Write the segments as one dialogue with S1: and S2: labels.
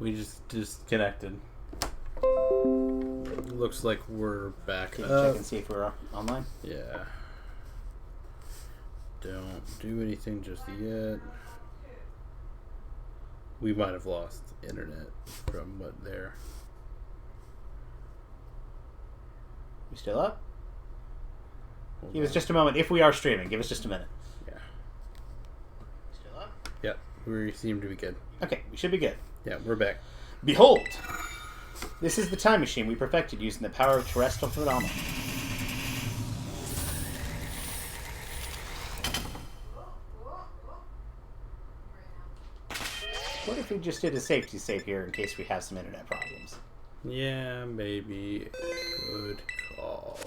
S1: We just disconnected. Looks like we're back
S2: Can
S1: up.
S2: you check and see if we're online?
S1: Yeah. Don't do anything just yet. We might have lost internet from what there.
S2: You still up?
S1: Hold
S2: Give us
S1: on.
S2: just a moment. If we are streaming, give us just a minute.
S1: Yeah.
S2: Still up?
S1: Yep. We seem to be good.
S2: Okay, we should be good.
S1: Yeah, we're back.
S2: Behold! This is the time machine we perfected using the power of terrestrial phenomena. What if we just did a safety save here in case we have some internet problems?
S1: Yeah, maybe. Good call.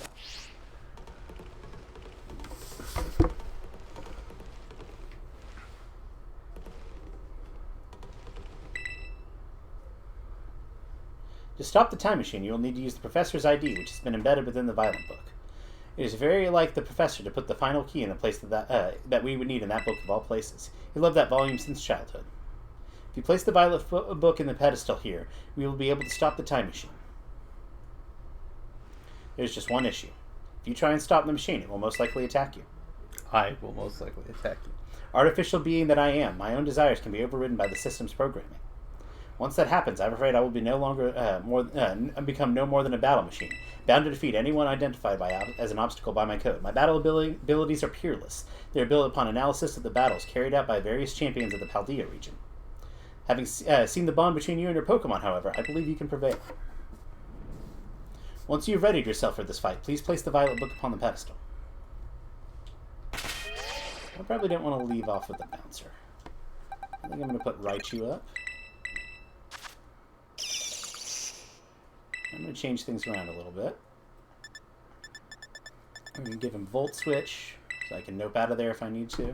S2: To stop the time machine, you will need to use the Professor's ID, which has been embedded within the Violent Book. It is very like the Professor to put the final key in the place that we would need in that book of all places. He loved that volume since childhood. If you place the Violet Book in the pedestal here, we will be able to stop the time machine. There's just one issue. If you try and stop the machine, it will most likely attack you.
S1: I will most likely attack you.
S2: Artificial being that I am, my own desires can be overridden by the system's programming. Once that happens, I'm afraid I will be become no more than a battle machine, bound to defeat anyone identified as an obstacle by my code. My battle abilities are peerless. They are built upon analysis of the battles carried out by various champions of the Paldea region. Having seen the bond between you and your Pokemon, however, I believe you can prevail. Once you've readied yourself for this fight, please place the Violet Book upon the pedestal. I probably don't want to leave off with the bouncer. I think I'm going to put Raichu up. I'm going to change things around a little bit. I'm going to give him Volt Switch, so I can nope out of there if I need to.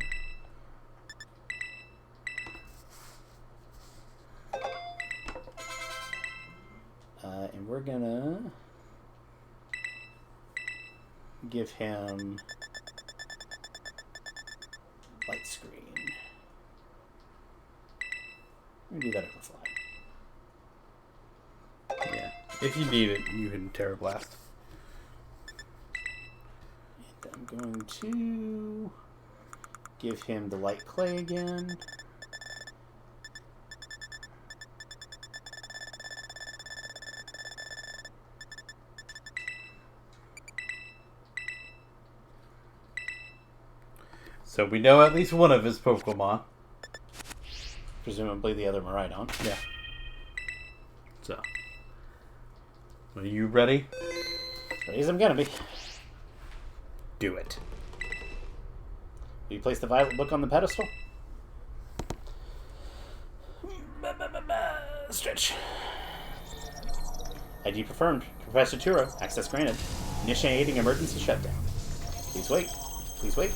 S2: And we're going to give him Light Screen. I'm going to do that on the fly.
S1: Yeah. If you need it, you can Terra Blast.
S2: And I'm going to give him the Light Clay again.
S1: So we know at least one of his Pokemon.
S2: Presumably the other Miraidon.
S1: Yeah. So. Are you ready?
S2: Ready as I'm gonna be.
S1: Do it.
S2: Will you place the Violet Book on the pedestal? Stretch. ID confirmed. Professor Turo. Access granted. Initiating emergency shutdown. Please wait. Please wait.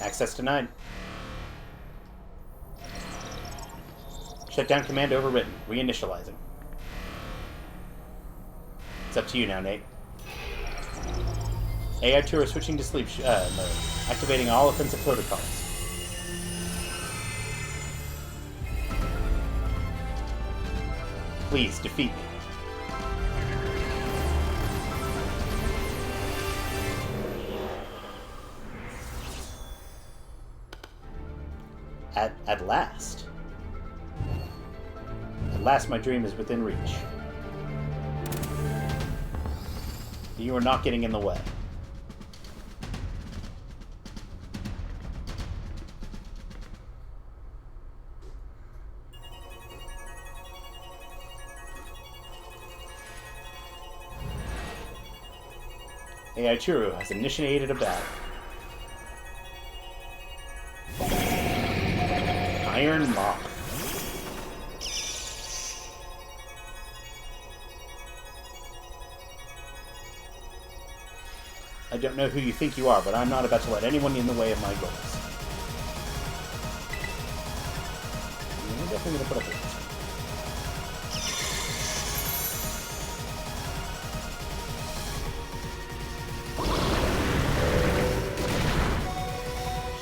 S2: Access denied. Shutdown command overwritten. Reinitializing. It's up to you now, Nate. AI Tour switching to sleep mode. Activating all offensive protocols. Please, defeat me. At last. At last my dream is within reach. You are not getting in the way. AI Churu has initiated a battle. Iron Moth. I don't know who you think you are, but I'm not about to let anyone in the way of my goals. I'm definitely going to put up with this.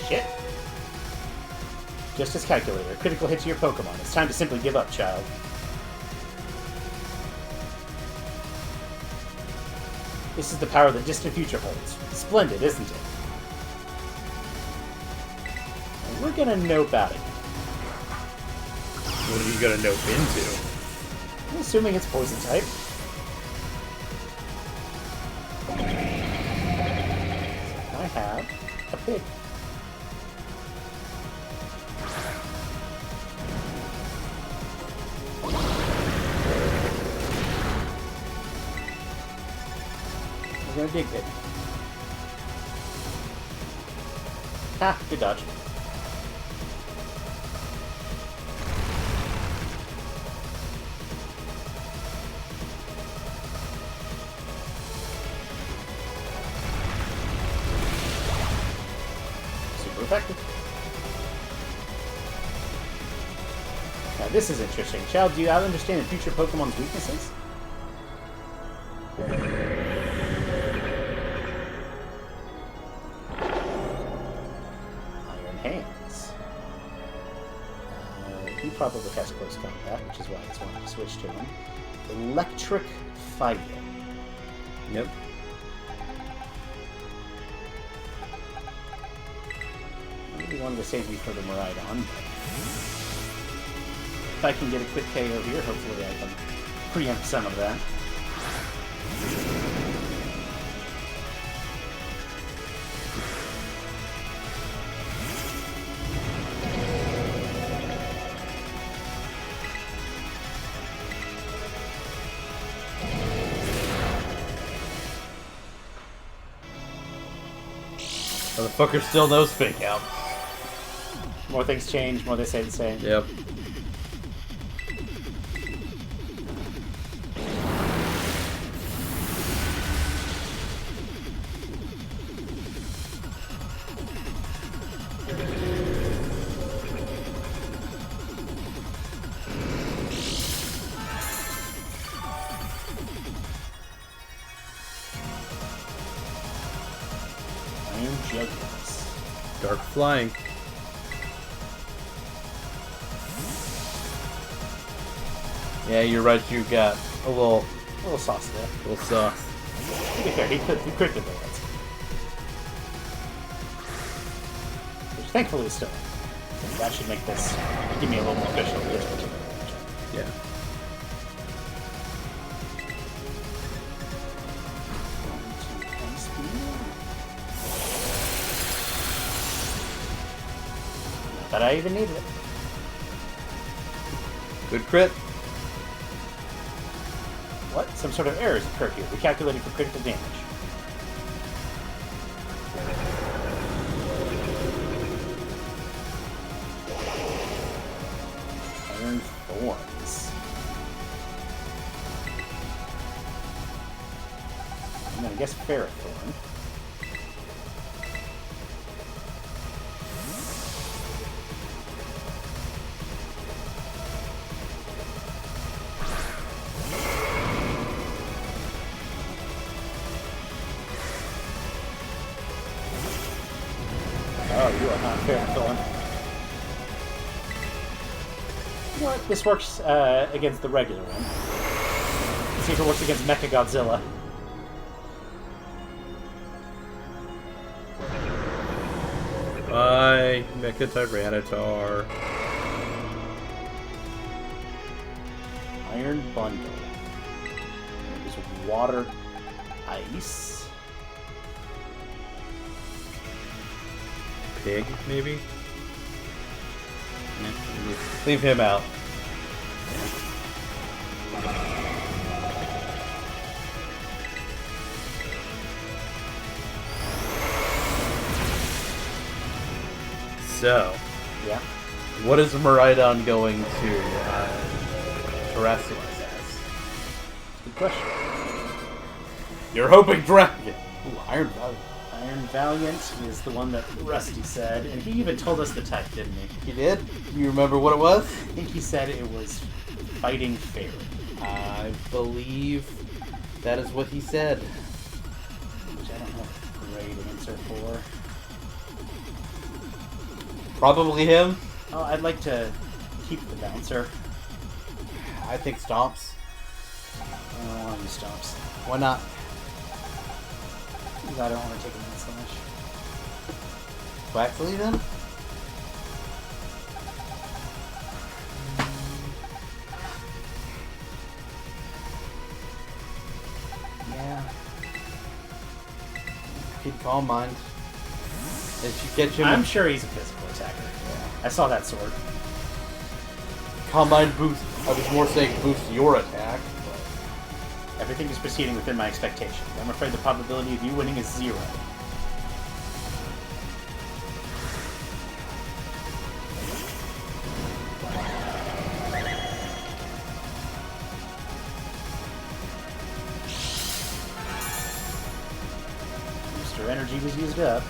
S2: Shit. Just as calculator, a critical hit to your Pokemon. It's time to simply give up, child. This is the power the distant future holds. Splendid, isn't it? And we're gonna nope out of here.
S1: What are you gonna nope into?
S2: I'm assuming it's poison type. I have a pig. We're gonna dig pig. Ha! Good dodge. Super effective. Now this is interesting. Child, do you understand future Pokemon's weaknesses? He probably has close combat, which is why it's wanting to switch to him. Electric Fire.
S1: Yep.
S2: I really wanted to save you for the Miraidon, but if I can get a quick KO here, hopefully I can preempt some of that.
S1: Motherfucker still knows Fake Out.
S2: More things change, more they say the same.
S1: Yep. Dark flying. Yeah, you're right. You got a little
S2: sauce there.
S1: A little sauce.
S2: To be fair, he crit the bullets. Which thankfully is still. That should make this give me a little more cushion for this particular matchup.
S1: Yeah.
S2: But I even needed it.
S1: Good crit.
S2: What? Some sort of errors occur here. Recalculating for critical damage. Iron Thorns. And then I guess Ferrothorn. You know what? This works against the regular one. Let's see if it works against Mechagodzilla.
S1: Bye, Mecha Tyranitar.
S2: Iron Bundle. There's Water Ice.
S1: Pig, maybe? Leave him out. So,
S2: yeah,
S1: what is Miraidon going to Terrestrialize as?
S2: Good question.
S1: You're hoping Dragon. Ooh, Iron Valiant.
S2: Iron Valiant is the one that Rusty said, and he even told us the type, didn't he?
S1: He did? You remember what it was?
S2: I think he said it was Fighting Fairy.
S1: I believe that is what he said.
S2: Which I don't have a great answer for.
S1: Probably him.
S2: Oh, I'd like to keep the bouncer.
S3: I think stomps.
S2: I don't want to use stomps.
S3: Why not?
S2: Because I don't want to take a mid slash.
S3: Waxley then?
S2: Yeah.
S3: Keep calm mind. If you catch him,
S2: I'm sure he's a physical attacker.
S3: Yeah.
S2: I saw that sword.
S3: calm mind boost. I was more saying boost your attack.
S2: Everything is proceeding within my expectations. I'm afraid the probability of you winning is 0. Mr. Energy was used up.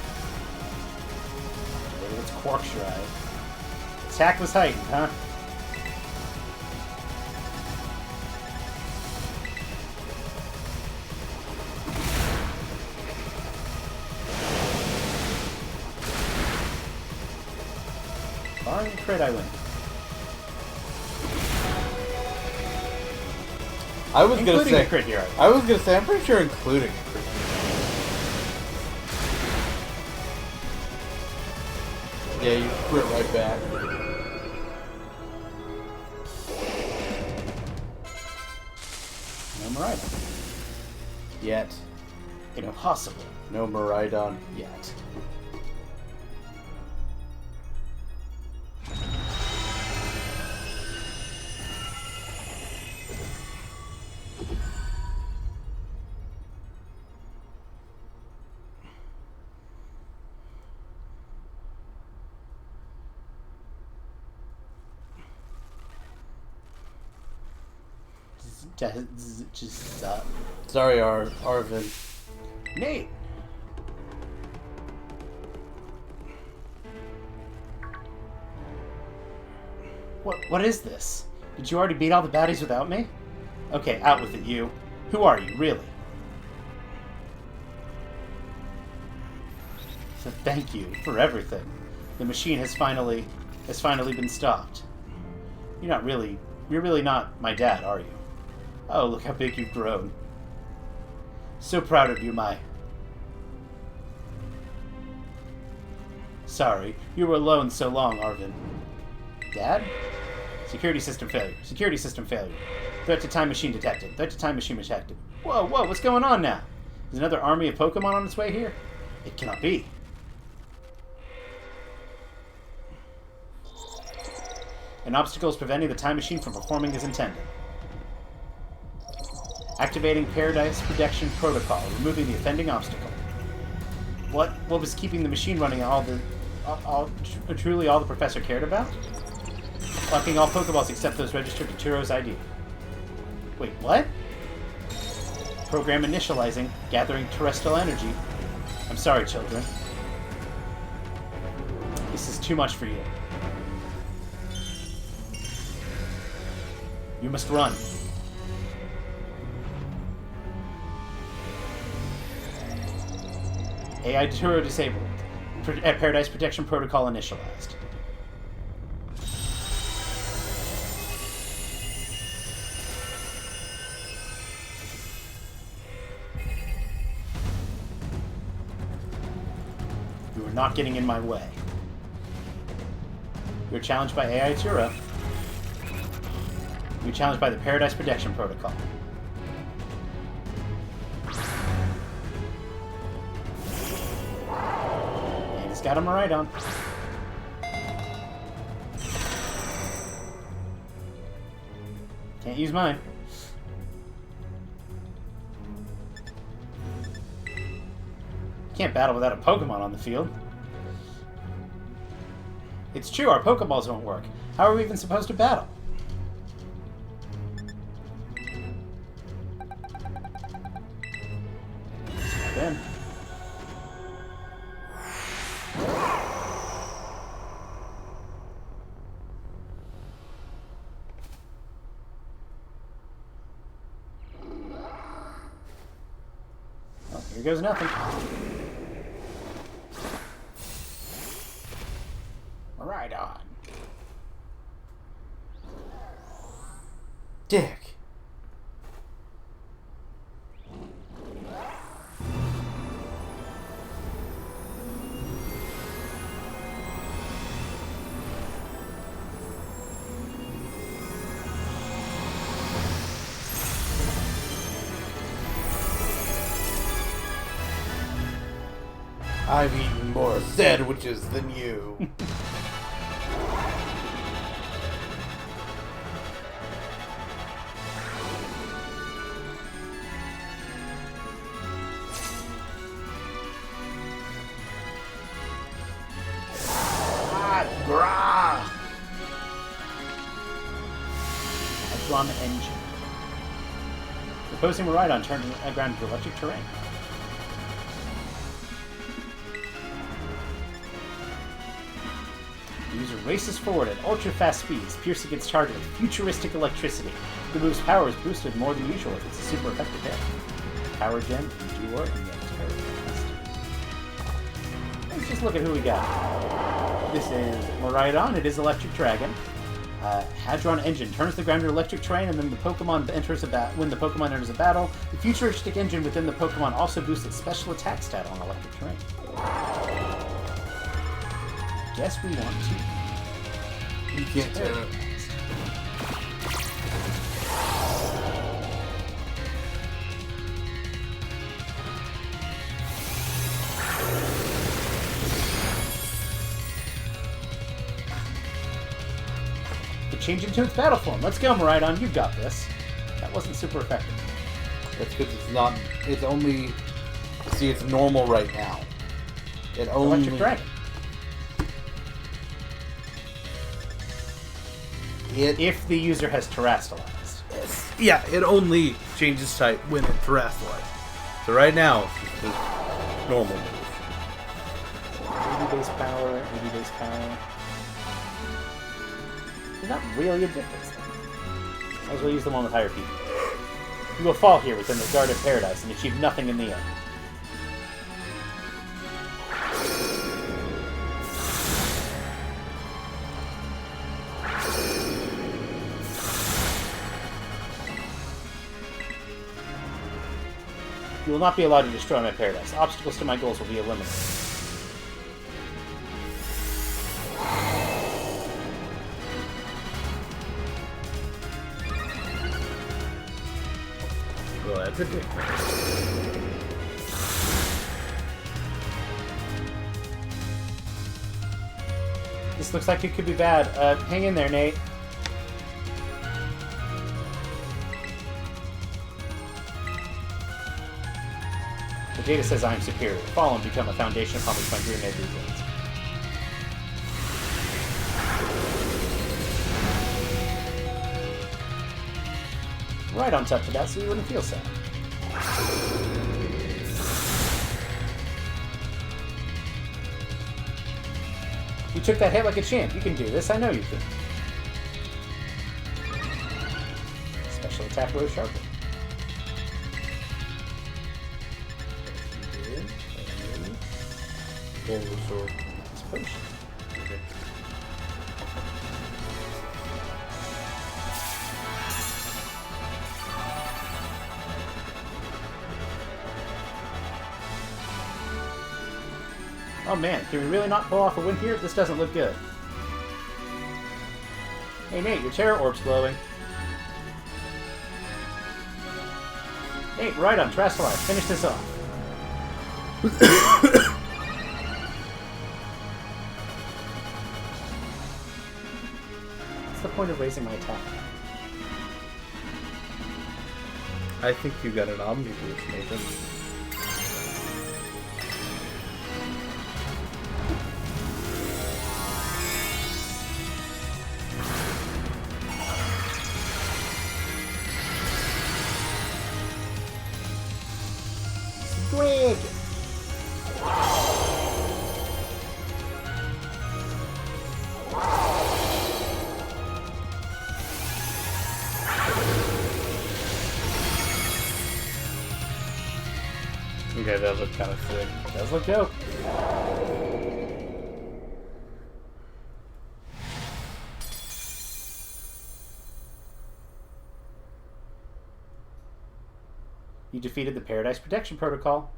S2: Maybe it's Cobrastryke. Attack was heightened, huh? Barring crit, I win.
S3: I was gonna
S2: Including
S3: say
S2: a crit here.
S3: I'm pretty sure including a crit. Yeah, you crit right back.
S2: No Maridon.
S3: Yet.
S2: Impossible.
S3: No Maridon.
S2: Yet. Just
S3: Sorry, Arvin.
S2: Nate. What is this? Did you already beat all the baddies without me? Okay, out with it, you. Who are you, really? So thank you for everything. The machine has finally been stopped. You're really not my dad, are you? Oh, look how big you've grown. So proud of you, my... Sorry, you were alone so long, Arvin. Dad? Security system failure. Security system failure. Threat to time machine detected. Threat to time machine detected. Whoa, what's going on now? Is another army of Pokemon on its way here? It cannot be. An obstacle is preventing the time machine from performing as intended. Activating Paradise Protection Protocol, removing the offending obstacle. What was keeping the machine running truly all the professor cared about? Locking all Pokeballs except those registered to Turo's ID. Wait, what? Program initializing, gathering terrestrial energy. I'm sorry, children. This is too much for you. You must run. AI Turo disabled. Paradise Protection Protocol initialized. You are not getting in my way. You're challenged by AI Turo. You're challenged by the Paradise Protection Protocol. And he's got a Maridon. Can't use mine. Can't battle without a Pokemon on the field. It's true, our Pokeballs don't work. How are we even supposed to battle? Then. Well, here goes nothing. Right on.
S3: Dick. I've eaten more sandwiches than you.
S2: Drum engine. The opposing Miraidon turned the ground into electric terrain. The user races forward at ultra-fast speeds, piercing its target with futuristic electricity. The move's power is boosted more than usual if it's a super effective hit. Power Gem, Endure, and then Terrorist. Let's just look at who we got. This is Miraidon. It is Electric Dragon. Hadron Engine turns the ground into electric terrain, and then the Pokemon enters when the Pokemon enters a battle. The futuristic engine within the Pokemon also boosts its special attack stat on electric terrain. Guess we want to.
S3: You can't tear it.
S2: Change into its battle form. Let's go, Miraidon. You've got this. That wasn't super effective.
S3: That's because it's not. It's only. See, it's normal right now. It only.
S2: Electric Dragon. If the user has terastallized.
S3: Yeah, it only changes type when it terastallizes. So right now, it's just normal move.
S2: 80 base power, 80 base power. There's not really a difference then. Might as well use the one with higher people. You will fall here within the Guard of Paradise and achieve nothing in the end. You will not be allowed to destroy my paradise. Obstacles to my goals will be eliminated.
S1: Well, that's a big thing.
S2: This looks like it could be bad. Hang in there, Nate. The data says I am superior. Fall and become a foundation upon which my grenade rebuilds. Right on top of that, so you wouldn't feel sad. You took that hit like a champ. You can do this. I know you can. Special attack rose sharply. It's potion.
S1: Okay.
S2: Oh man, can we really not pull off a win here? This doesn't look good. Hey Nate, your Terror Orb's glowing. Nate, right on, Terastallite. Finish this off. What's the point of raising my attack?
S3: I think you got an Omni Boost, Nathan.
S2: Dragon!
S3: Okay, that looked kind of sick.
S2: Does look dope. You defeated the Paradise Protection Protocol.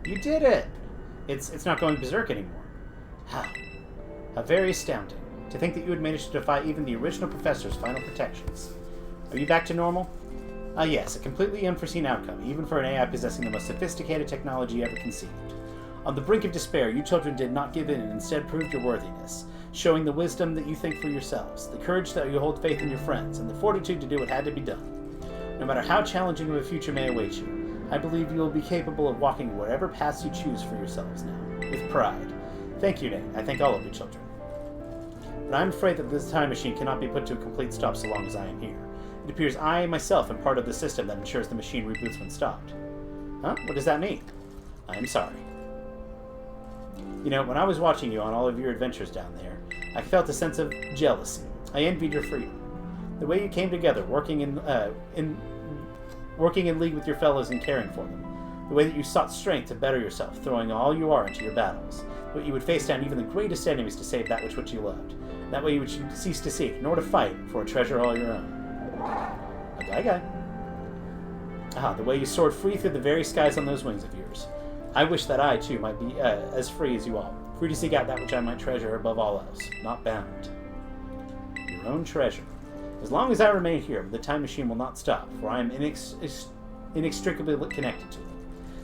S2: You did it! It's not going berserk anymore. How? How very astounding. To think that you had managed to defy even the original professor's final protections. Are you back to normal? Ah, yes, a completely unforeseen outcome, even for an AI possessing the most sophisticated technology ever conceived. On the brink of despair, you children did not give in and instead proved your worthiness, showing the wisdom that you think for yourselves, the courage that you hold faith in your friends, and the fortitude to do what had to be done. No matter how challenging of a future may await you, I believe you will be capable of walking whatever paths you choose for yourselves now, with pride. Thank you, Nate. I thank all of you children. But I am afraid that this time machine cannot be put to a complete stop so long as I am here. It appears I, myself, am part of the system that ensures the machine reboots when stopped. Huh? What does that mean? I am sorry. You know, when I was watching you on all of your adventures down there, I felt a sense of jealousy. I envied your freedom. The way you came together, working in league with your fellows and caring for them. The way that you sought strength to better yourself, throwing all you are into your battles. But you would face down even the greatest enemies to save that which you loved. That way you would cease to seek, nor to fight, for a treasure all your own. A guy. Ah, the way you soared free through the very skies on those wings of yours. I wish that I, too, might be as free as you all. Free to seek out that which I might treasure above all else. Not bound. Your own treasure. As long as I remain here, the time machine will not stop, for I am inextricably connected to it.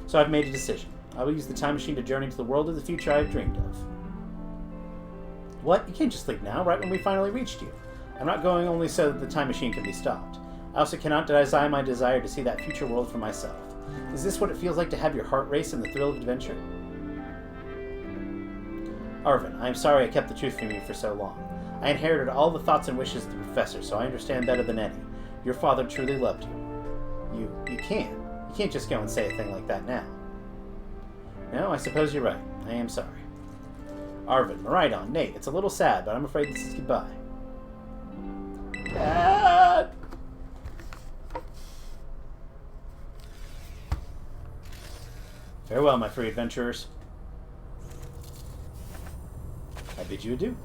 S2: So I've made a decision. I will use the time machine to journey to the world of the future I have dreamed of. What? You can't just leave now, right when we finally reached you. I'm not going only so that the time machine can be stopped. I also cannot deny my desire to see that future world for myself. Is this what it feels like to have your heart race in the thrill of adventure? Arvin, I am sorry I kept the truth from you for so long. I inherited all the thoughts and wishes of the professor, so I understand better than any. Your father truly loved you. You can't. You can't just go and say a thing like that now. No, I suppose you're right. I am sorry. Arvin, Maridon, Nate, it's a little sad, but I'm afraid this is goodbye. Dad! Farewell, my free adventurers. I bid you adieu.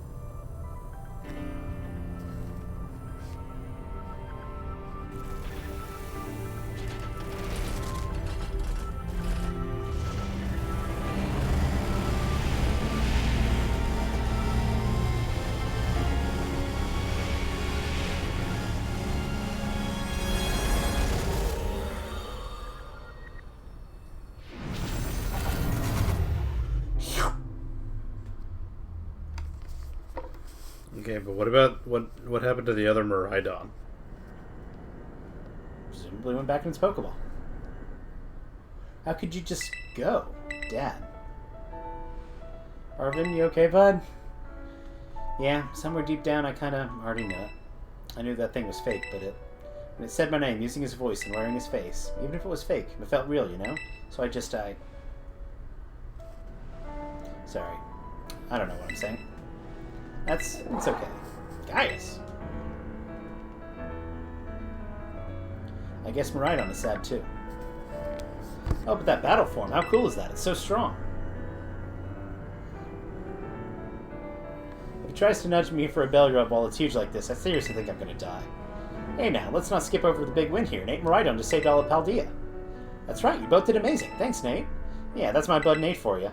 S3: Okay, but what about what happened to the other Maridon?
S2: Presumably went back in its Pokeball. How could you just go, Dad? Arvin, you okay, bud? Yeah, somewhere deep down I kinda already knew it. I knew that thing was fake, but when it said my name, using his voice and wearing his face, even if it was fake, it felt real, you know? So Sorry. I don't know what I'm saying. It's okay. Gaius! I guess Maridon is sad too. Oh, but that battle form, how cool is that? It's so strong. If it tries to nudge me for a belly rub while it's huge like this, I seriously think I'm gonna die. Hey now, let's not skip over the big win here. Nate and Maridon just saved all of Paldea. That's right, you both did amazing. Thanks, Nate. Yeah, that's my bud Nate for you.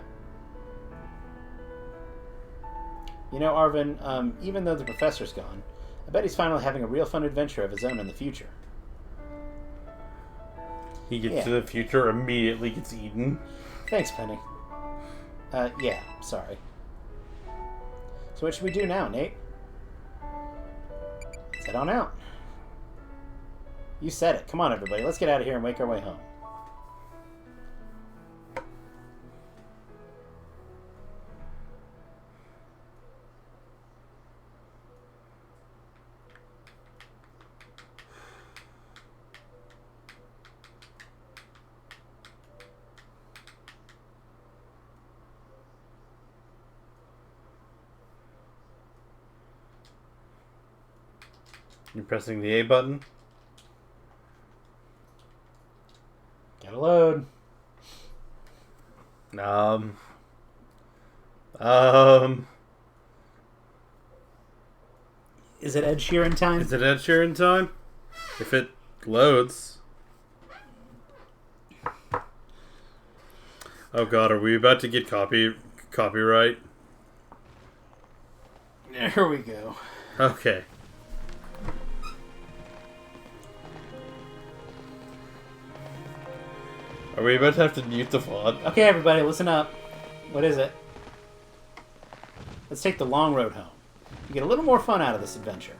S2: You know, Arvin, even though the professor's gone, I bet he's finally having a real fun adventure of his own in the future.
S3: He gets to the future, immediately gets eaten.
S2: Thanks, Penny. Yeah, sorry. So what should we do now, Nate? Let's head on out. You said it. Come on, everybody. Let's get out of here and make our way home.
S3: You're pressing the A button.
S2: Gotta load.
S3: Um.
S2: Is it Ed Sheeran time?
S3: Is it Ed Sheeran time? If it loads. Oh god, are we about to get copyright?
S2: There we go.
S3: Okay. Are we about to have to mute the font?
S2: Okay, everybody, listen up. What is it? Let's take the long road home. You get a little more fun out of this adventure.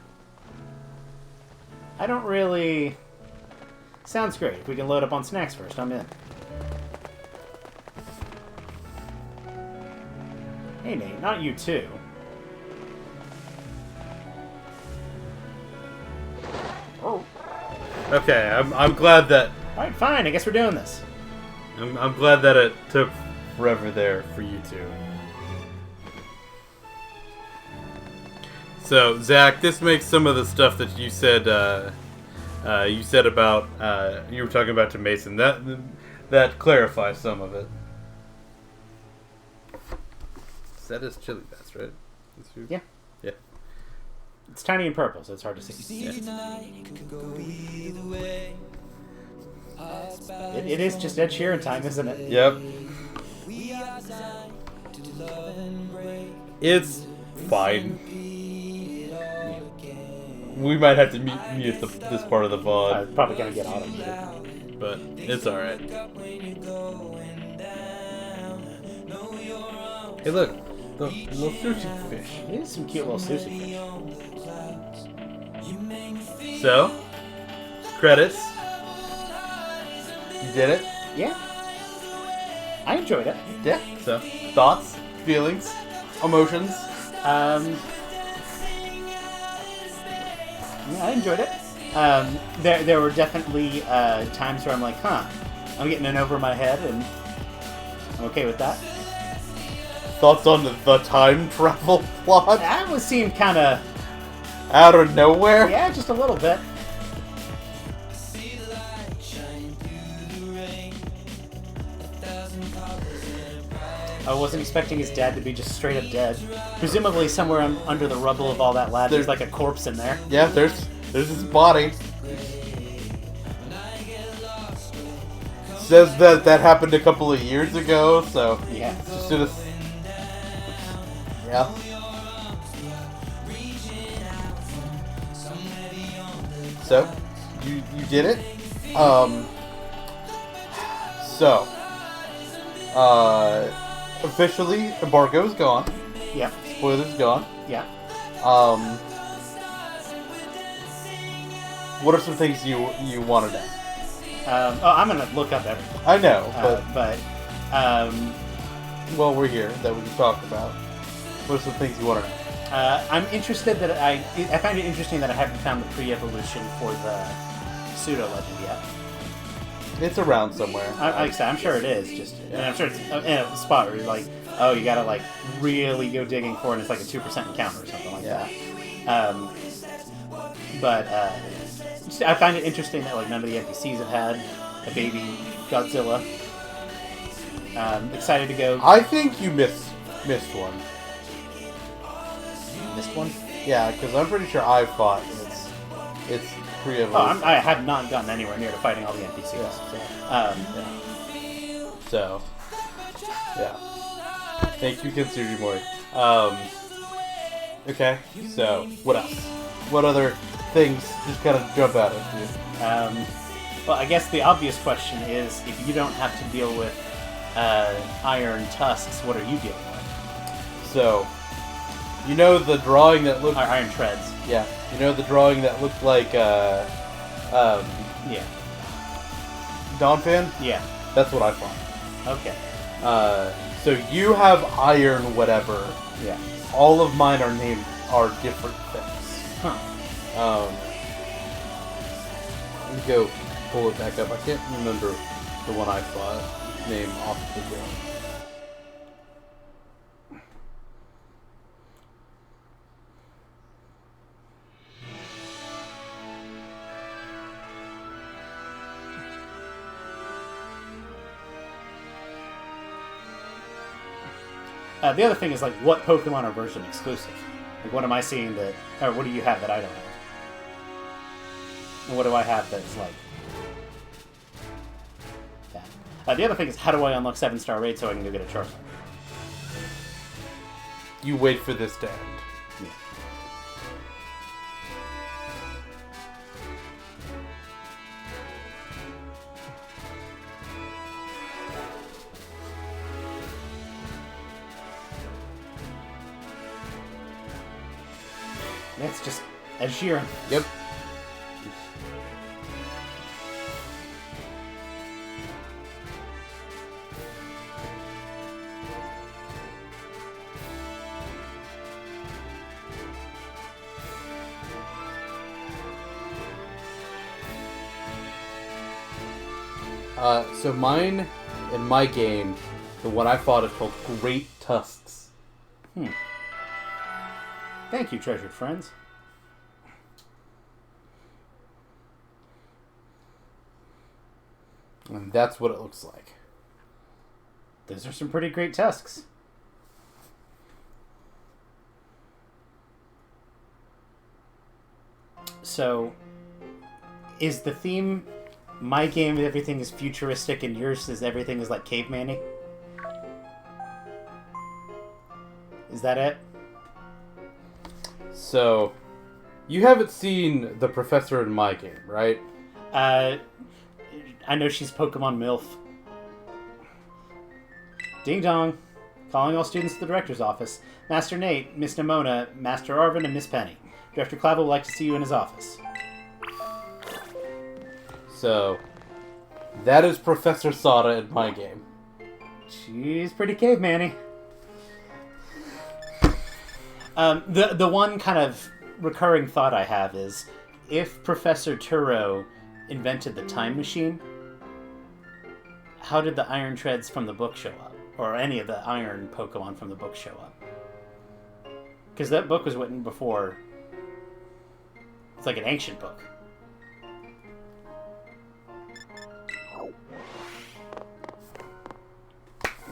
S2: I don't really... Sounds great. If we can load up on snacks first, I'm in. Hey, Nate, not you too. Oh.
S3: Okay, I'm glad that
S2: Alright, fine. I guess we're doing this.
S3: I'm glad that it took forever there for you two. So, Zach, this makes some of the stuff that you said about you were talking about to Mason. That clarifies some of it. That is chili best, right?
S2: Yeah.
S3: Yeah.
S2: It's tiny and purple, so it's hard to see.
S3: Yeah.
S2: It is just Ed Sheeran time, isn't it?
S3: Yep. It's fine. We might have to mute this part of the VOD.
S2: I'm probably going to get auto-muted.
S3: But it's alright. Hey look, the little sushi fish.
S2: It is some cute little sushi fish.
S3: So, credits. You did it?
S2: Yeah. I enjoyed it.
S3: Yeah. So, thoughts, feelings, emotions.
S2: Yeah, I enjoyed it. There were definitely times where I'm like, I'm getting in over my head, and I'm okay with that.
S3: Thoughts on the time travel plot?
S2: That seemed kind of...
S3: Out of nowhere?
S2: Yeah, just a little bit. I wasn't expecting his dad to be just straight up dead. Presumably somewhere under the rubble of all that lab, there's like a corpse in there.
S3: Yeah, there's his body. Says that happened a couple of years ago, so
S2: yeah.
S3: As soon as, yeah. So you did it. So officially embargo's gone.
S2: Yeah.
S3: Spoilers gone.
S2: Yeah.
S3: What are some things you want to know?
S2: I'm gonna look up everything.
S3: I know,
S2: but
S3: well, we're here that we can talk about. What are some things you want to know?
S2: I'm interested that I find it interesting that I haven't found the pre-evolution for the pseudo legend yet.
S3: It's around somewhere.
S2: Like I said, I'm sure it is. And I'm sure it's in a spot where you're like, oh, you gotta like really go digging for it, and it's like a 2% encounter or something like that. But I find it interesting that like none of the NPCs have had a baby Godzilla. Excited to go.
S3: I think you missed one.
S2: Missed one?
S3: Yeah, because I'm pretty sure I fought it's pre-evolution.
S2: Oh, I have not gotten anywhere near to fighting all the NPCs.
S3: Yeah. So, yeah. Thank you, Kitsuri Mori. Okay, so, what else? What other things just kind of jump out at you?
S2: Well, I guess the obvious question is, if you don't have to deal with iron tusks, what are you dealing with?
S3: So, you know the drawing that looked...
S2: Iron treads.
S3: Yeah. You know the drawing that looked like,
S2: yeah.
S3: Donphan?
S2: Yeah.
S3: That's what I found.
S2: Okay.
S3: So you have iron whatever.
S2: Yeah.
S3: All of mine are different things.
S2: Huh.
S3: Let me go pull it back up. I can't remember the one I fought name off the go.
S2: The other thing is, like, what Pokemon are version exclusive? Like, what am I seeing that... Or what do you have that I don't have? And what do I have that's, like... that? The other thing is, how do I unlock 7-star raid so I can go get a Charizard?
S3: You wait for this to end.
S2: Yeah. It's just Ed Sheeran.
S3: Yep. So mine, in my game, the one I fought is called Great Tusks.
S2: Thank you, treasured friends.
S3: And that's what it looks like.
S2: Those are some pretty great tusks. So, is the theme... My game, everything is futuristic, and yours is everything is like caveman-y? Is that it?
S3: So, you haven't seen the professor in my game, right?
S2: I know she's Pokemon MILF. Ding dong. Calling all students to the director's office. Master Nate, Miss Nimona, Master Arvin, and Miss Penny. Director Clavel would like to see you in his office.
S3: So, that is Professor Sada in my game.
S2: She's pretty caveman-y. The one kind of recurring thought I have is, if Professor Turo invented the time machine, how did the Iron Treads from the book show up? Or any of the Iron Pokemon from the book show up? Because that book was written before... It's like an ancient book.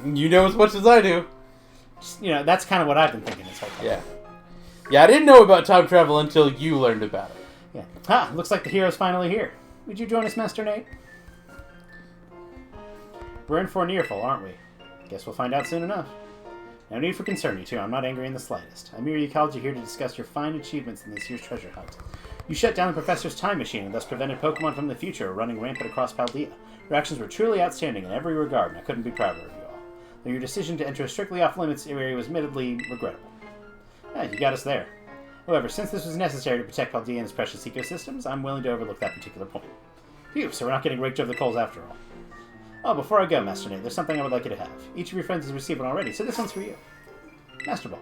S3: You know as much as I do.
S2: Just, you know, that's kind of what I've been thinking this whole time.
S3: Yeah. Yeah, I didn't know about time travel until you learned about it.
S2: Yeah. Ah, looks like the hero's finally here. Would you join us, Master Nate? We're in for an earful, aren't we? Guess we'll find out soon enough. No need for concern, you two. I'm not angry in the slightest. I merely called you here to discuss your fine achievements in this year's treasure hunt. You shut down the Professor's time machine and thus prevented Pokemon from the future running rampant across Paldea. Your actions were truly outstanding in every regard, and I couldn't be prouder of you all. Though your decision to enter a strictly off-limits area was admittedly regrettable. You got us there. However, since this was necessary to protect Paldea and its precious ecosystems, I'm willing to overlook that particular point. Phew, so we're not getting raked over the coals after all. Oh, before I go, Master Nate, there's something I would like you to have. Each of your friends has received one already, so this one's for you. Master Ball.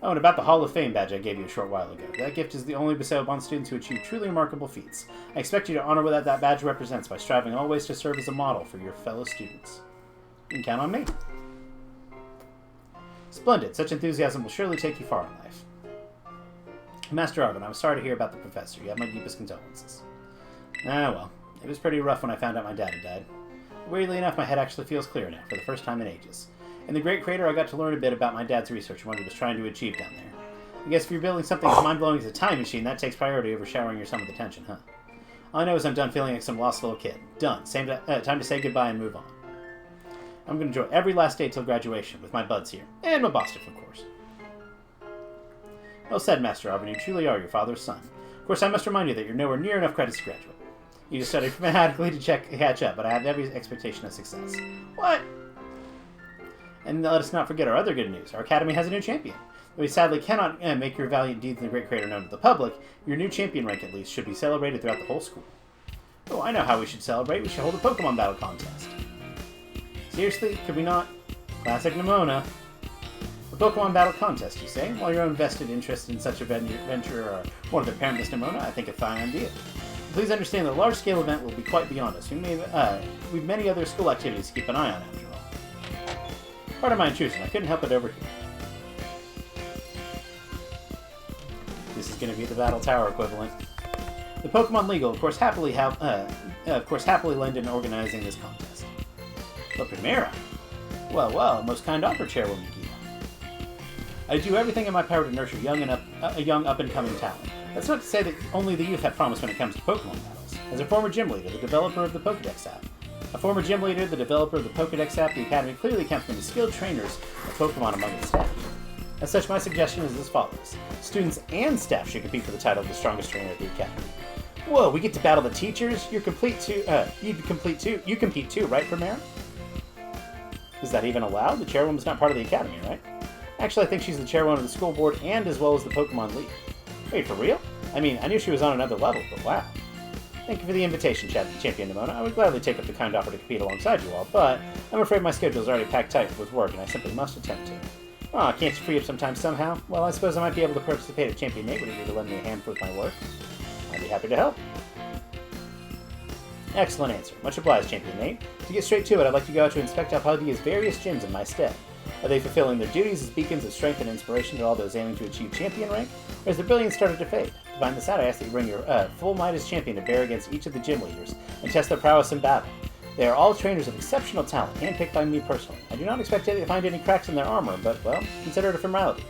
S2: Oh, and about the Hall of Fame badge I gave you a short while ago. That gift is the only bestowed upon students who achieve truly remarkable feats. I expect you to honor what that badge represents by striving always to serve as a model for your fellow students. You can count on me. Splendid. Such enthusiasm will surely take you far in life. Master Arvin, I was sorry to hear about the professor. You have my deepest condolences. Ah, well. It was pretty rough when I found out my dad had died. Weirdly enough, my head actually feels clear now, for the first time in ages. In the Great Crater, I got to learn a bit about my dad's research and what he was trying to achieve down there. I guess if you're building something as mind-blowing as a time machine, that takes priority over showering your son with attention, huh? All I know is I'm done feeling like some lost little kid. Done. Time to say goodbye and move on. I'm going to enjoy every last day till graduation, with my buds here. And my Bostic, of course. Well said, Master Arvin. You truly are your father's son. Of course, I must remind you that you're nowhere near enough credits to graduate. You just studied fanatically to catch up, but I have every expectation of success. What? And let us not forget our other good news. Our academy has a new champion. Though we sadly cannot make your valiant deeds in the Great Crater known to the public, your new champion rank, at least, should be celebrated throughout the whole school. Oh, I know how we should celebrate. We should hold a Pokemon battle contest. Seriously? Could we not? Classic Nimona. A Pokemon battle contest, you say? While your own vested interest in such a venture are one of the parent Miss Nimona, I think a fine idea. Please understand that a large-scale event will be quite beyond us. We've many other school activities to keep an eye on, after all. Pardon my intrusion. I couldn't help it over here. This is going to be the Battle Tower equivalent. The Pokemon League will, of course, happily lend in organizing this contest. But Primera? Well, well, most kind offer, Chairwoman Gita. I do everything in my power to nurture a young up-and-coming talent. That's not to say that only the youth have promise when it comes to Pokemon battles. As a former gym leader, the developer of the Pokedex app, the Academy clearly counts many skilled trainers of Pokemon among its staff. As such, my suggestion is as follows. Students and staff should compete for the title of the strongest trainer at the Academy. Whoa, we get to battle the teachers? You compete too, right, Primera? Is that even allowed? The chairwoman's not part of the Academy, right? Actually, I think she's the chairwoman of the school board and as well as the Pokemon League. Wait, for real? I mean, I knew she was on another level, but wow. Thank you for the invitation, Champion Nimona. I would gladly take up the kind offer to compete alongside you all, but I'm afraid my schedule is already packed tight with work and I simply must attend to. Aw, can't you free up some time somehow? Well, I suppose I might be able to participate if Champion Nate would agree to lend me a hand with my work. I'd be happy to help. Excellent answer. Much obliged, Champion Nate. To get straight to it, I'd like to go out to inspect Alphaldia's various gyms in my stead. Are they fulfilling their duties as beacons of strength and inspiration to all those aiming to achieve champion rank, or has their brilliance started to fade? To find this out, I ask that you bring your full Midas champion to bear against each of the gym leaders and test their prowess in battle. They are all trainers of exceptional talent, handpicked by me personally. I do not expect to find any cracks in their armor, but, well, consider it a formality.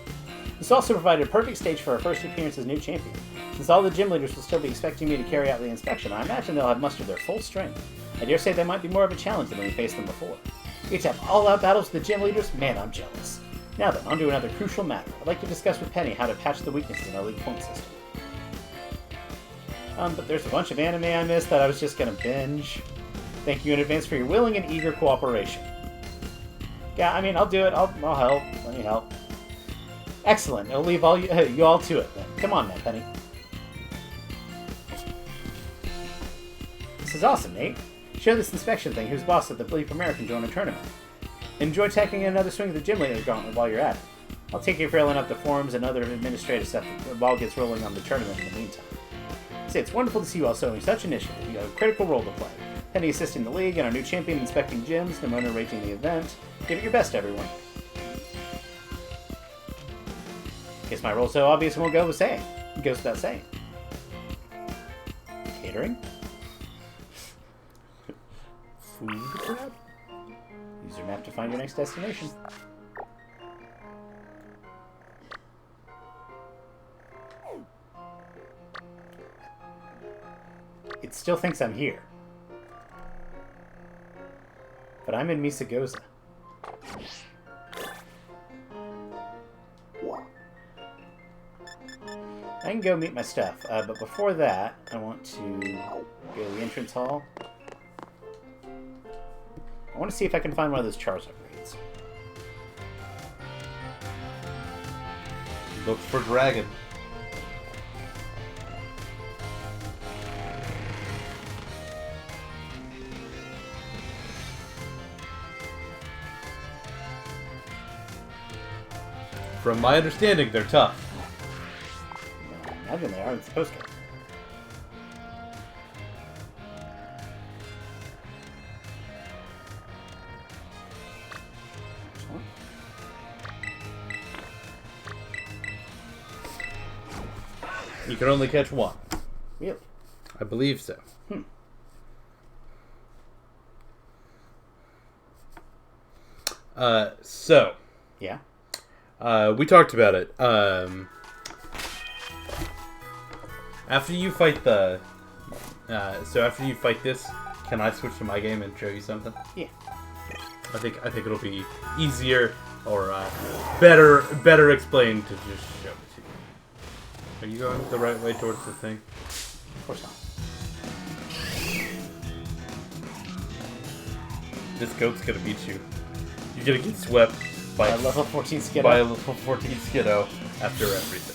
S2: This also provided a perfect stage for our first appearance as new champion. Since all the gym leaders will still be expecting me to carry out the inspection, I imagine they'll have mustered their full strength. I dare say they might be more of a challenge than when we faced them before. We get to have all-out battles with the gym leaders? Man, I'm jealous. Now then, on to another crucial matter. I'd like to discuss with Penny how to patch the weaknesses in our league point system. But there's a bunch of anime I missed that I was just gonna binge. Thank you in advance for your willing and eager cooperation. Yeah, I mean, I'll do it. I'll help. Let me help. Excellent. I'll leave all you all to it then. Come on, now, Penny. This is awesome, Nate. Share this inspection thing. Who's boss at the Bleep American Joiner tournament? Enjoy taking another swing at the gym leader gauntlet while you're at it. I'll take care of filling up the forms and other administrative stuff if the ball gets rolling on the tournament in the meantime. Say, it's wonderful to see you all showing such initiative. You have a critical role to play. Penny assisting the league, and our new champion inspecting gyms, Nimona rating the event. Give it your best, everyone. Guess my role's so obvious it won't go without saying. Catering?
S3: Food grab?
S2: Use your map to find your next destination. It still thinks I'm here. But I'm in Misagoza. I can go meet my stuff, but before that, I want to go to the entrance hall. I want to see if I can find one of those Charizard raids.
S3: Look for dragon. From my understanding, they're tough.
S2: I imagine they are. It's supposed to.
S3: You can only catch one.
S2: Really?
S3: I believe so. So.
S2: Yeah?
S3: We talked about it. After you fight the... after you fight this, can I switch to my game and show you something?
S2: Yeah.
S3: I think it'll be easier or better explained to just show it to you. Are you going the right way towards the thing?
S2: Of course not.
S3: This goat's gonna beat you. You're gonna get swept by
S2: a level 14 Skiddo.
S3: By a level 14 Skiddo after everything.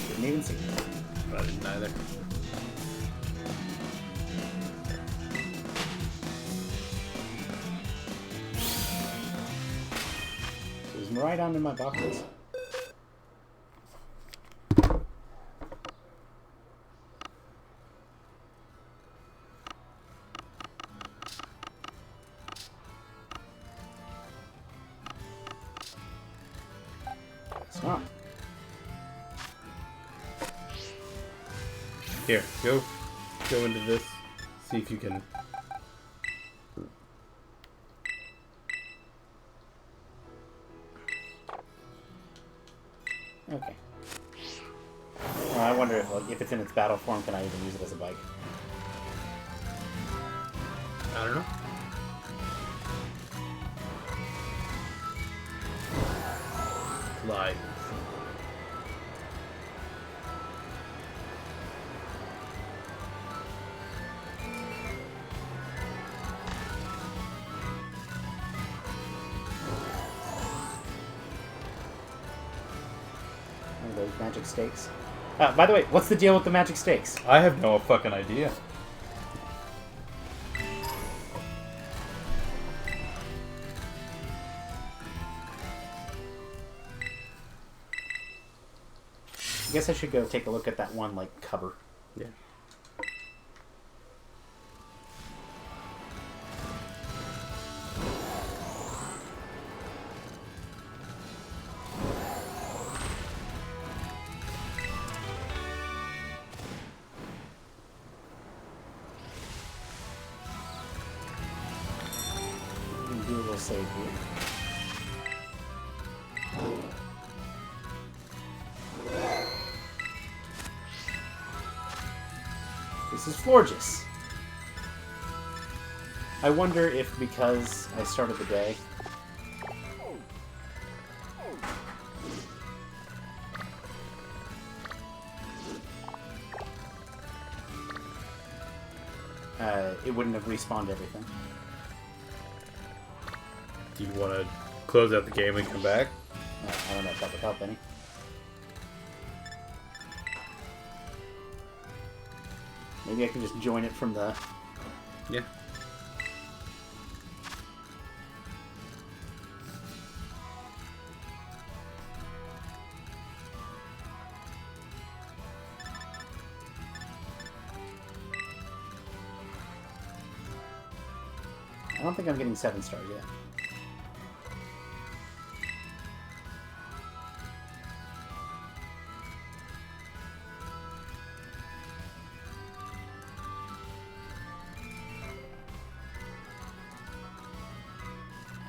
S2: Didn't even see it.
S3: I didn't either.
S2: Is Maridon in my boxes? It's not.
S3: Here, go into this see if you can.
S2: Okay. Well, I wonder if, like, if it's in its battle form, can I even use it as a bike?
S3: I don't know. Live.
S2: Those magic stakes. By the way, what's the deal with the magic stakes?
S3: I have no fucking idea.
S2: I guess I should go take a look at that one, like, cover.
S3: Yeah.
S2: Do a little save here. This is Florges. I wonder if because I started the day. It wouldn't have respawned everything.
S3: Do you want to close out the game and come back?
S2: I don't know if that would help any. Maybe I can just join it from the...
S3: Yeah.
S2: I don't think I'm getting 7 stars yet.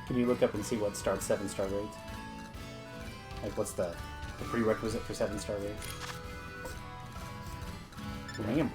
S2: Can you look up and see what starts 7-star raids? Like, what's the prerequisite for 7-star raids? Damn.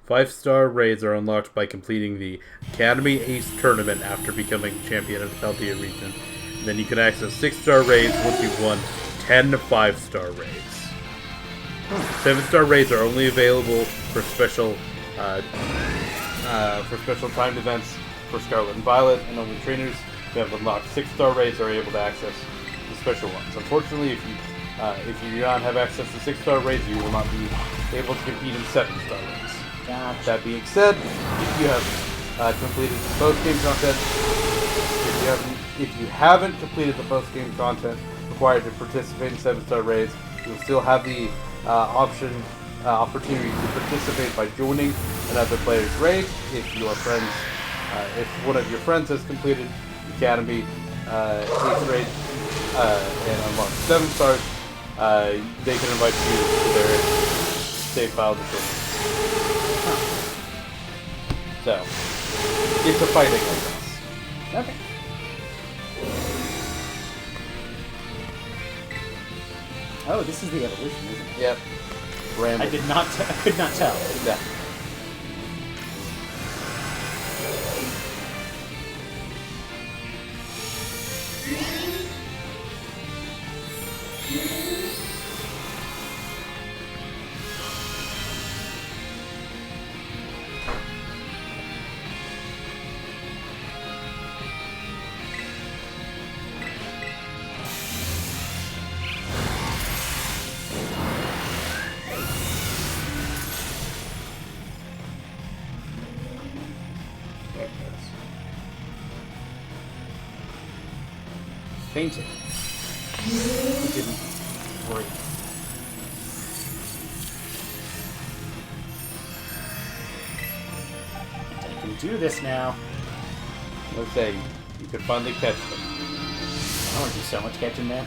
S3: Five-star raids are unlocked by completing the Academy Ace tournament after becoming champion of the Peltier region. And then you can access 6-star raids once you've won 10 5-star raids. 7-star raids are only available for special timed events for Scarlet and Violet, and only trainers who have unlocked 6-star raids are able to access the special ones. Unfortunately, if you do not have access to 6-star raids, you will not be able to compete in 7-star raids.
S2: Gotcha.
S3: That being said, if you have completed the post-game content, if you haven't completed the post-game content required to participate in 7-star raids, you'll still have the opportunity to participate by joining another player's raid. If one of your friends has completed the Academy Ace raid and unlocked 7 stars, they can invite you to their save file to join. So, it's a fighting, I guess.
S2: Okay. Oh, this is the evolution, isn't it?
S3: Yep. Random.
S2: I could not tell.
S3: Yeah.
S2: fainted. It didn't worry. I can do this now.
S3: Let's say you could finally catch them.
S2: I want to do so much catching, man.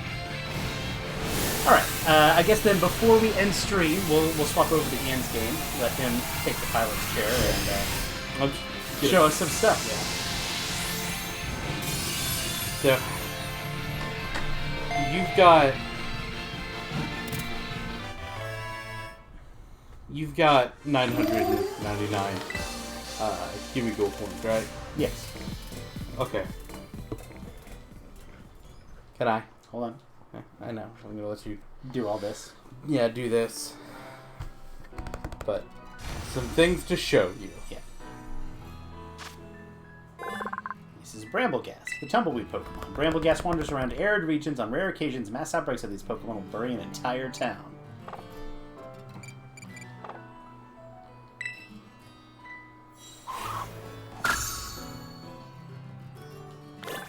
S2: Alright, I guess then before we end stream, we'll swap over to Ian's game. Let him take the pilot's chair and show us some stuff.
S3: So, you've got 999 Kiwi Gold points, right?
S2: Yes.
S3: Okay. Can I?
S2: Hold on.
S3: I know. I'm gonna let you
S2: Do all this.
S3: Yeah, do this. But some things to show you.
S2: Yeah. This is Brambleghast, the tumbleweed Pokemon. Brambleghast wanders around arid regions. On rare occasions, mass outbreaks of these Pokemon will bury an entire town. It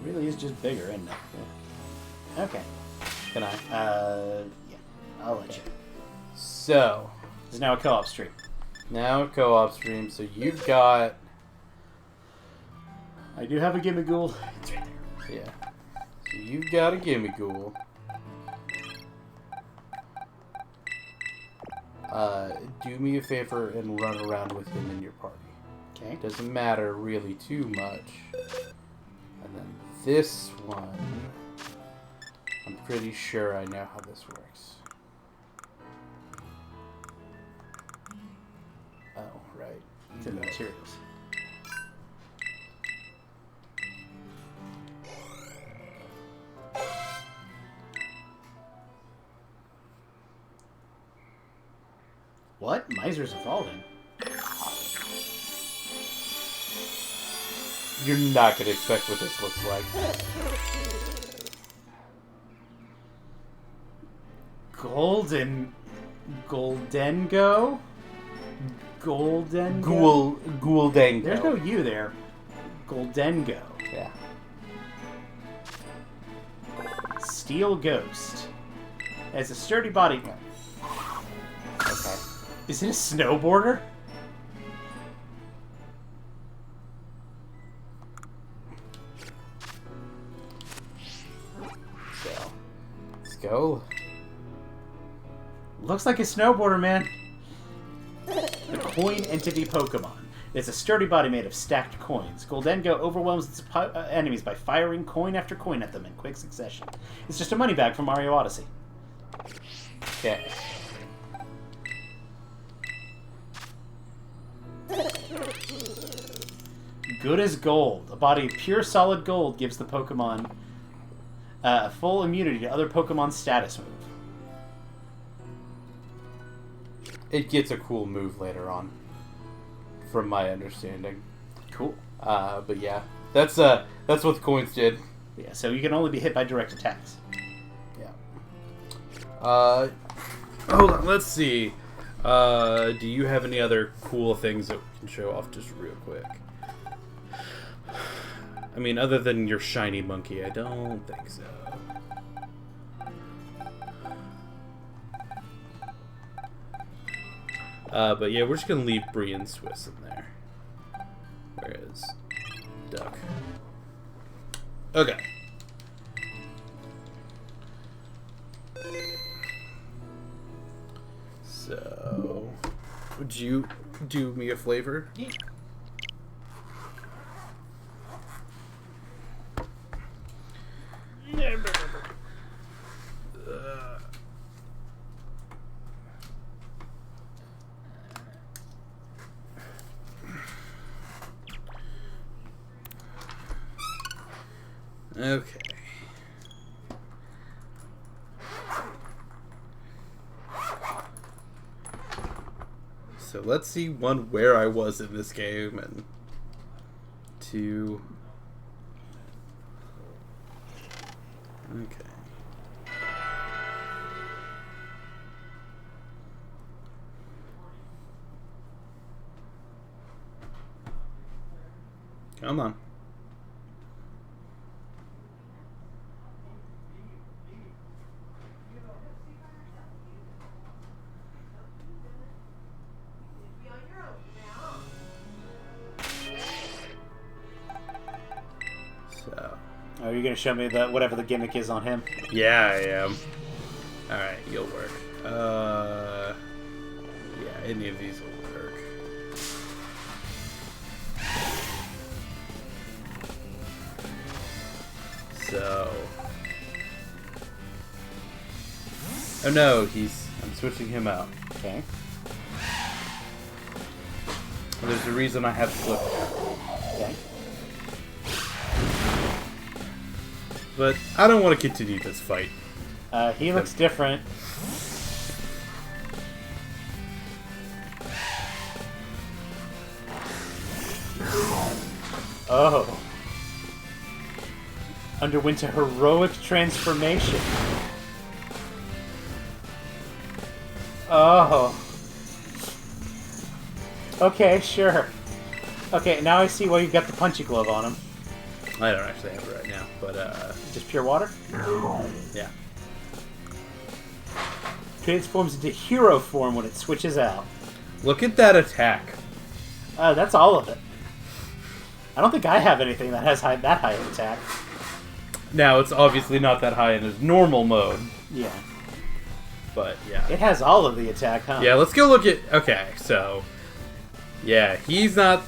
S2: really is just bigger, isn't it? Yeah. Okay.
S3: Can I?
S2: Yeah. I'll let you.
S3: So,
S2: This is now a co-op stream.
S3: now co-op stream. So you've got...
S2: I do have a Gimmighoul. It's right there.
S3: Yeah. So you've got a Gimmighoul. Do me a favor and run around with him in your party.
S2: Okay.
S3: Doesn't matter really too much. And then this one, I'm pretty sure I know how this works. Oh, right.
S2: It's in the materials. What? Miser's evolving.
S3: You're not going to expect what this looks like.
S2: Goldengo?
S3: Ghouldango.
S2: There's no U there. Goldengo.
S3: Yeah.
S2: Steel Ghost. Has a sturdy body.
S3: Okay.
S2: Is it a snowboarder?
S3: So, let's go.
S2: Looks like a snowboarder, man. The Coin Entity Pokemon. It's a sturdy body made of stacked coins. Goldengo overwhelms its enemies by firing coin after coin at them in quick succession. It's just a money bag from Mario Odyssey.
S3: Okay.
S2: Good as gold. A body of pure solid gold gives the Pokemon full immunity to other Pokemon status move.
S3: It gets a cool move later on, from my understanding.
S2: Cool.
S3: But yeah, that's what the coins did.
S2: Yeah, so you can only be hit by direct attacks.
S3: Yeah. Hold on, let's see. Do you have any other cool things that we can show off just real quick? I mean, other than your shiny monkey, I don't think so. But yeah, we're just gonna leave Bree and Swiss in there. Whereas Duck. Okay. So, would you do me a flavor?
S2: Yeah.
S3: Okay. So let's see, one, where I was in this game, and two... Okay. Come on.
S2: you going to show me whatever the gimmick is on him?
S1: Yeah, I am. Alright, you'll work. Yeah, any of these will work. So... Oh no, I'm switching him out.
S2: Okay.
S1: There's a reason I have flip.
S2: Okay.
S1: But I don't want to continue this fight.
S2: He looks different. Oh. Underwent a heroic transformation. Oh. Okay, sure. Okay, now I see why you've got the punchy glove on him.
S1: I don't actually have it right now, but
S2: Just pure water?
S1: yeah.
S2: Transforms into hero form when it switches out.
S1: Look at that attack.
S2: That's all of it. I don't think I have anything that has that high an attack.
S1: Now, it's obviously not that high in his normal mode,
S2: Yeah.
S1: but yeah.
S2: It has all of the attack, huh?
S1: Yeah, let's go look at... Okay, so... Yeah, he's not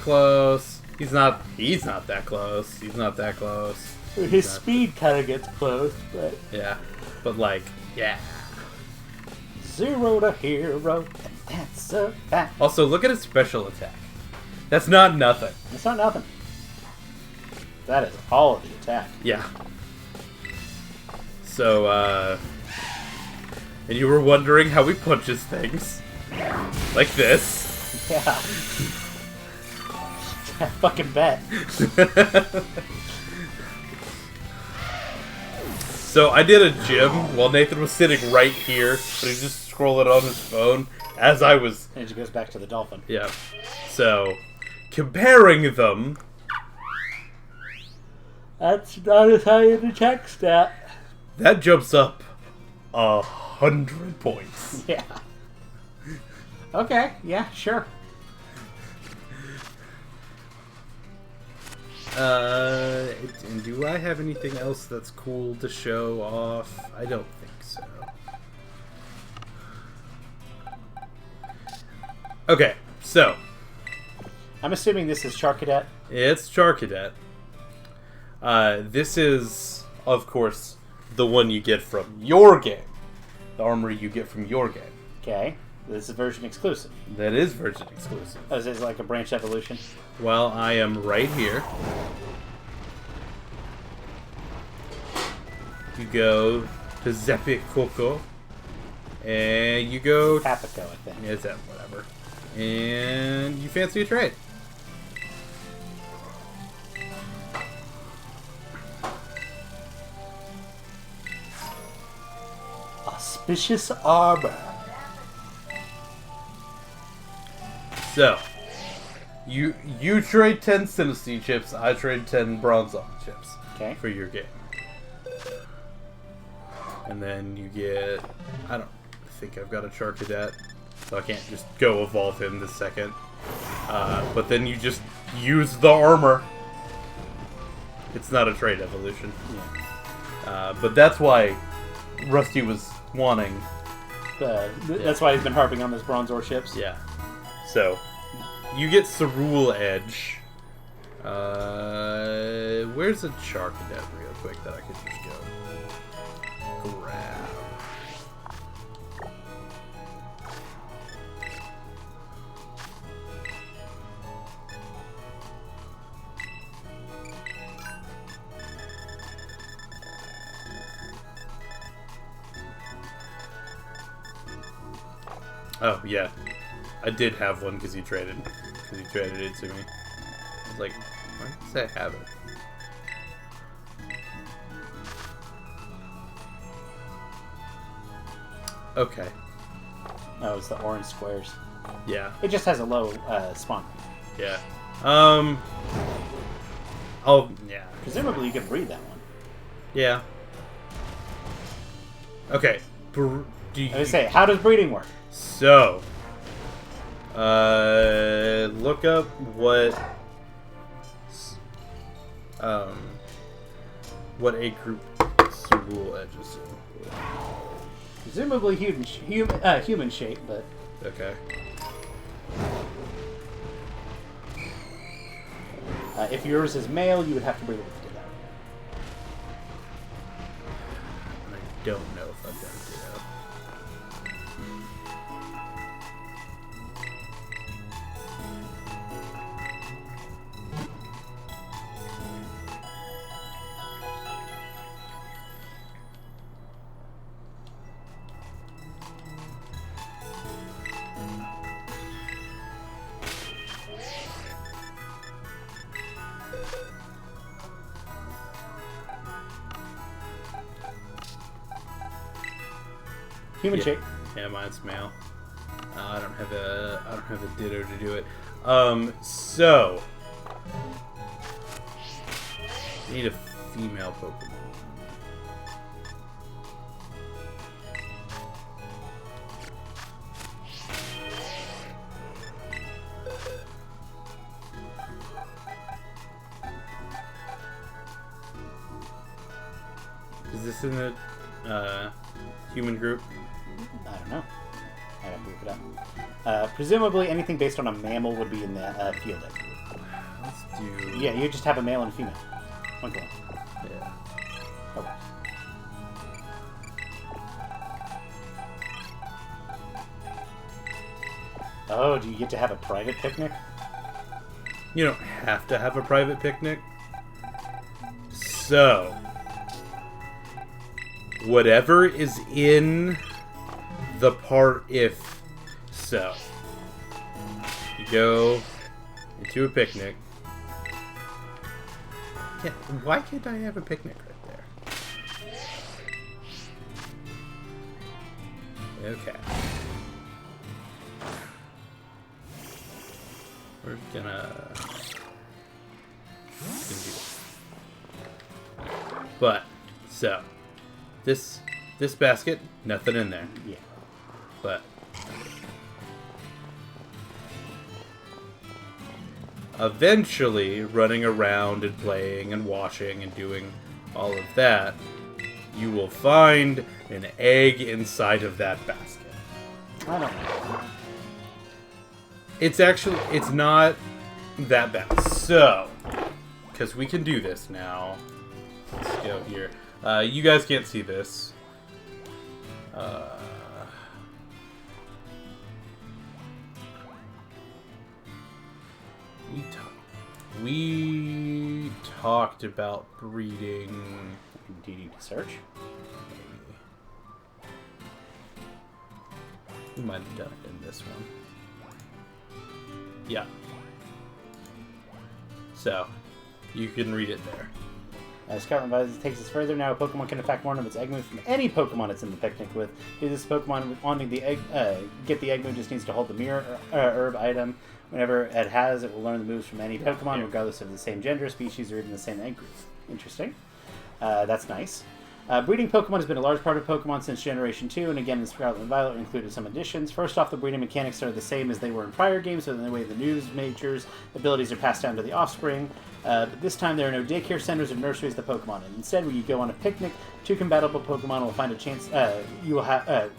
S1: close. He's not that close. He's not that close.
S2: His speed kind of gets close, but...
S1: Yeah, but like, yeah.
S2: 0 to hero, and that's a fact.
S1: Also, look at his special attack. That's not nothing.
S2: It's not nothing. That is all of the attack.
S1: Yeah. So, and you were wondering how he punches things. Like this.
S2: Yeah. I fucking bet.
S1: So I did a gym while Nathan was sitting right here, but he just scrolling on his phone as I was...
S2: And it goes back to the dolphin.
S1: Yeah. So, comparing them...
S2: That's not as high an attack stat.
S1: That jumps up 100 points.
S2: Yeah. Okay, yeah, sure.
S1: And do I have anything else that's cool to show off? I don't think so. Okay, so.
S2: I'm assuming this is Charcadet.
S1: It's Charcadet. This is, of course, the one you get from your game. The armor you get from your game.
S2: Okay. This is version exclusive.
S1: That is version exclusive.
S2: Oh, is this like a branch evolution?
S1: Well, I am right here. You go to Zepi Coco. And you go...
S2: Papico, I think.
S1: Is that whatever. And you fancy a trade.
S2: Auspicious armor.
S1: So, you trade 10 Synesty chips, I trade 10 Bronze Almond chips.
S2: Okay.
S1: For your game. And then you get... I don't think I've got a Charcadet, so I can't just go evolve him this second. But then you just use the armor. It's not a trade evolution.
S2: Yeah.
S1: But that's why Rusty was wanting...
S2: That's why he's been harping on those Bronze Ore ships.
S1: Yeah. So, you get Cerule Edge. Where's a Charcadet real quick that I could just go grab? Oh, yeah. I did have one because he traded it to me. I was like, why does I have it? Okay.
S2: Oh, it's the orange squares.
S1: Yeah.
S2: It just has a low spawn.
S1: Yeah. Oh, yeah.
S2: Presumably you can breed that one.
S1: Yeah. Okay. Do you...
S2: I was say, how does breeding work?
S1: So, look up what, What egg group rule edges?
S2: Presumably human shape, but
S1: Okay.
S2: if yours is male, you would have to breed it with ditto.
S1: I don't know if I've done ditto.
S2: Human
S1: Yeah.
S2: shape.
S1: Yeah, mine's male. I don't have a ditto to do it. So need a female Pokemon. Is this in the human group?
S2: I don't know. I gotta look it up. Presumably, anything based on a mammal would be in the field egg group.
S1: Let's do.
S2: Yeah, you just have a male and a female. One to one.
S1: Yeah.
S2: Okay. Oh, do you get to have a private picnic?
S1: You don't have to have a private picnic. So, whatever is in the part if so. You go into a picnic. Yeah, why can't I have a picnic right there? Okay. We're gonna do it. But so this basket, nothing in there.
S2: Yeah.
S1: But eventually, running around and playing and washing and doing all of that, you will find an egg inside of that basket.
S2: I don't know.
S1: It's not that bad. So, because we can do this now. Let's go here. You guys can't see this. We talked about breeding.
S2: Do you need to search?
S1: We might have done it in this one. Yeah. So, you can read it there.
S2: Scotland Advisor takes us further. Now a Pokemon can attack one of its egg moves from any Pokemon it's in the picnic with. If this Pokemon wanting the egg, get the egg move just needs to hold the mirror herb item. Whenever it has, it will learn the moves from any Pokemon, regardless of the same gender, species, or even the same egg group. Interesting. That's nice. Breeding Pokemon has been a large part of Pokemon since Generation 2, and again in Scarlet and Violet included some additions. First off, the breeding mechanics are the same as they were in prior games, so in the way the news majors abilities are passed down to the offspring. But this time there are no daycare centers or nurseries of the Pokemon, and instead when you go on a picnic, two compatible Pokemon will find a chance, you will have,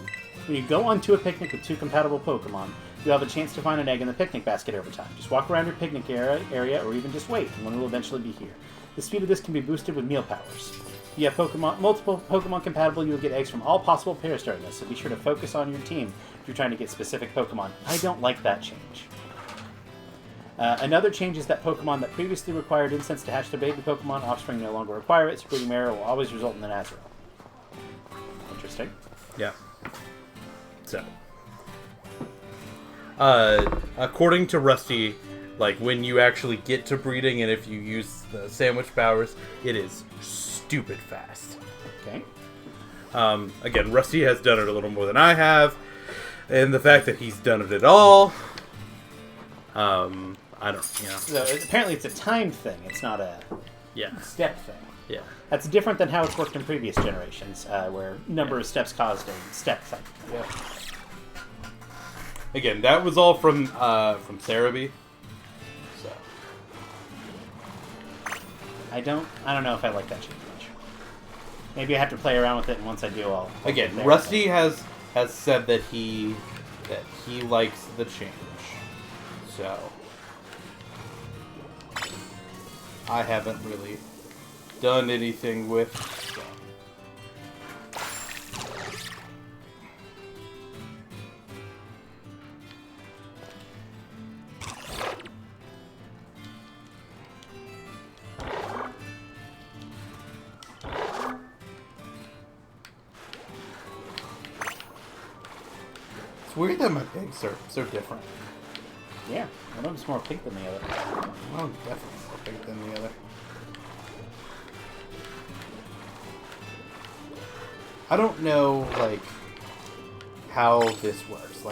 S2: when you go onto a picnic with two compatible Pokemon, you'll have a chance to find an egg in the picnic basket over time. Just walk around your picnic area or even just wait, and one will eventually be here. The speed of this can be boosted with meal powers. If you have multiple Pokemon compatible, you'll get eggs from all possible pairs during this, so be sure to focus on your team if you're trying to get specific Pokemon. I don't like that change. Another change is that Pokemon that previously required incense to hatch their baby Pokemon offspring no longer require it, so breeding Mara will always result in the Nazareth. Interesting.
S1: Yeah. So, according to Rusty, like when you actually get to breeding and if you use the sandwich powers, it is stupid fast.
S2: Okay.
S1: Again, Rusty has done it a little more than I have, and the fact that he's done it at all, I don't,
S2: So apparently it's a time thing. It's not a step thing.
S1: Yeah.
S2: That's different than how it's worked in previous generations, where number of steps caused a step cycle.
S1: Yeah. Again, that was all from Cerebi. So
S2: I don't know if I like that change much. Maybe I have to play around with it, and once I do, I'll
S3: Again,
S2: get there.
S3: Rusty has said that he likes the change. So I haven't really done anything with. It's weird that my eggs are so different.
S2: Yeah, one of them's more pink than the other.
S3: Well, definitely more pink than the other. I don't know, like, how this works.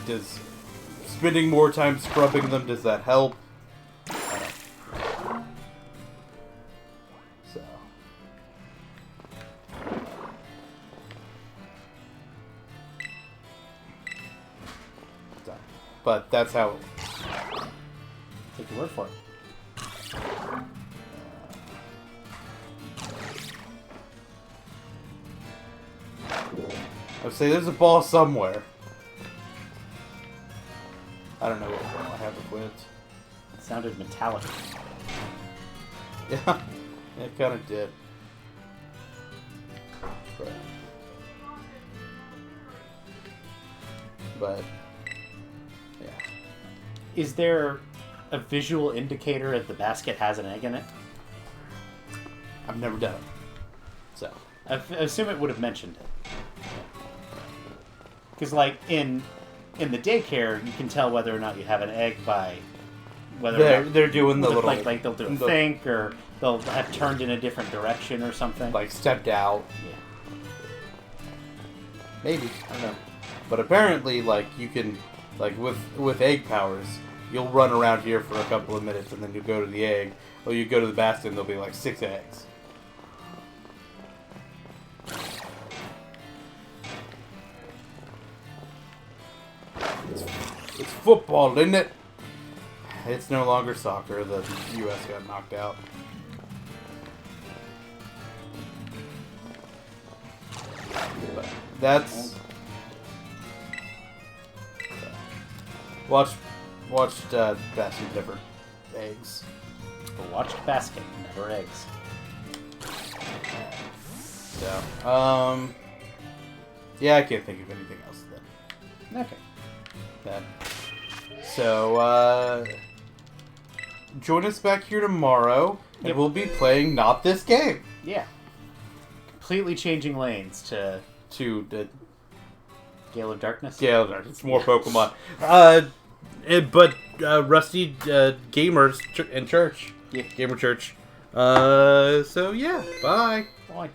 S3: Does spending more time scrubbing them, does that help? I don't know. So. But that's how it works.
S2: Take your word for it.
S3: I would say there's a ball somewhere. I don't know what ball I have equipped.
S2: It sounded metallic.
S3: Yeah, it kind of did. But yeah.
S2: Is there a visual indicator if the basket has an egg in it?
S3: I've never done it. So.
S2: I assume it would have mentioned it. Because, like, in the daycare, you can tell whether or not you have an egg by whether
S3: they're doing the little...
S2: Like they'll do a think, or they'll have turned in a different direction or something.
S3: Like, stepped out.
S2: Yeah.
S3: Maybe. I don't know. But apparently, like, you can... Like, with egg powers, you'll run around here for a couple of minutes, and then you go to the egg, or you go to the basket, and there'll be, like, 6 eggs. It's football, isn't it? It's no longer soccer. The U.S. got knocked out. But that's... Watched basket different eggs.
S2: A watched basket, never eggs.
S3: So, yeah, I can't think of anything else then.
S2: Okay.
S3: So, join us back here tomorrow, and we'll be playing not this game.
S2: Yeah. Completely changing lanes to
S3: the
S2: Gale of Darkness.
S3: Gale of Darkness. More Pokemon. But Rusty Gamers in Church.
S2: Yeah.
S3: Gamer Church. So yeah. Bye.
S2: Bye.